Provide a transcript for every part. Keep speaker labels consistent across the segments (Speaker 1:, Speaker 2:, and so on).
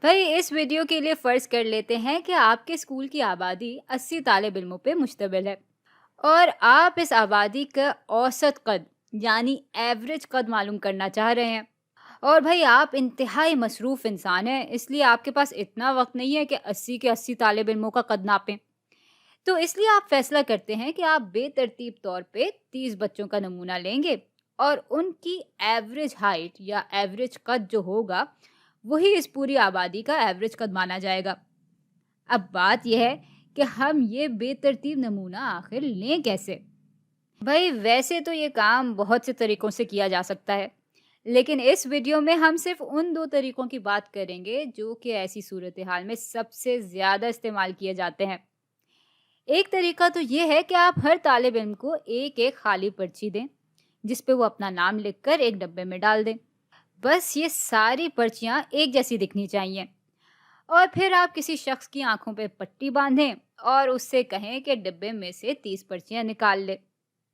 Speaker 1: بھائی اس ویڈیو کے لیے فرض کر لیتے ہیں کہ آپ کے اسکول کی آبادی 80 طالب علموں پہ مشتمل ہے اور آپ اس آبادی کا اوسط قد یعنی ایوریج قد معلوم کرنا چاہ رہے ہیں۔ اور بھائی آپ انتہائی مصروف انسان ہیں، اس لیے آپ کے پاس اتنا وقت نہیں ہے کہ 80 کے 80 طالب علموں کا قد ناپیں۔ تو اس لیے آپ فیصلہ کرتے ہیں کہ آپ بے ترتیب طور پہ 30 بچوں کا نمونہ لیں گے اور ان کی ایوریج ہائٹ یا ایوریج قد جو ہوگا وہی اس پوری آبادی کا ایوریج قد مانا جائے گا۔ اب بات یہ ہے کہ ہم یہ بے ترتیب نمونہ آخر لیں کیسے؟ بھائی ویسے تو یہ کام بہت سے طریقوں سے کیا جا سکتا ہے، لیکن اس ویڈیو میں ہم صرف ان 2 طریقوں کی بات کریں گے جو کہ ایسی صورتحال میں سب سے زیادہ استعمال کیے جاتے ہیں۔ ایک طریقہ تو یہ ہے کہ آپ ہر طالب علم کو ایک ایک خالی پرچی دیں جس پہ وہ اپنا نام لکھ کر ایک ڈبے میں ڈال دیں۔ بس یہ ساری پرچیاں ایک جیسی دکھنی چاہیے، اور پھر آپ کسی شخص کی آنکھوں پہ پٹی باندھیں اور اس سے کہیں کہ ڈبے میں سے 30 پرچیاں نکال لے۔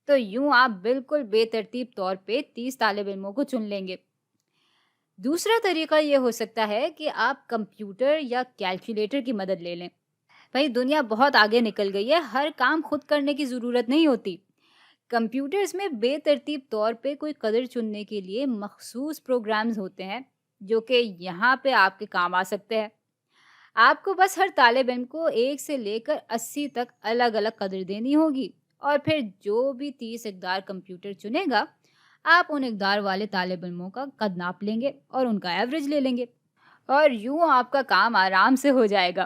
Speaker 1: تو یوں آپ بالکل بے ترتیب طور پہ 30 طالب علموں کو چن لیں گے۔ دوسرا طریقہ یہ ہو سکتا ہے کہ آپ کمپیوٹر یا کیلکولیٹر کی مدد لے لیں۔ بھائی دنیا بہت آگے نکل گئی ہے، ہر کام خود کرنے کی ضرورت نہیں ہوتی۔ کمپیوٹرز میں بے ترتیب طور پہ کوئی قدر چننے کے لیے مخصوص پروگرامز ہوتے ہیں جو کہ یہاں پہ آپ کے کام آ سکتے ہیں۔ آپ کو بس ہر طالب علم کو 1 سے لے کر 80 تک الگ الگ قدر دینی ہوگی، اور پھر جو بھی 30 اقدار کمپیوٹر چنے گا آپ ان اقدار والے طالب علموں کا قد ناپ لیں گے اور ان کا ایوریج لے لیں گے، اور یوں آپ کا کام آرام سے ہو جائے گا۔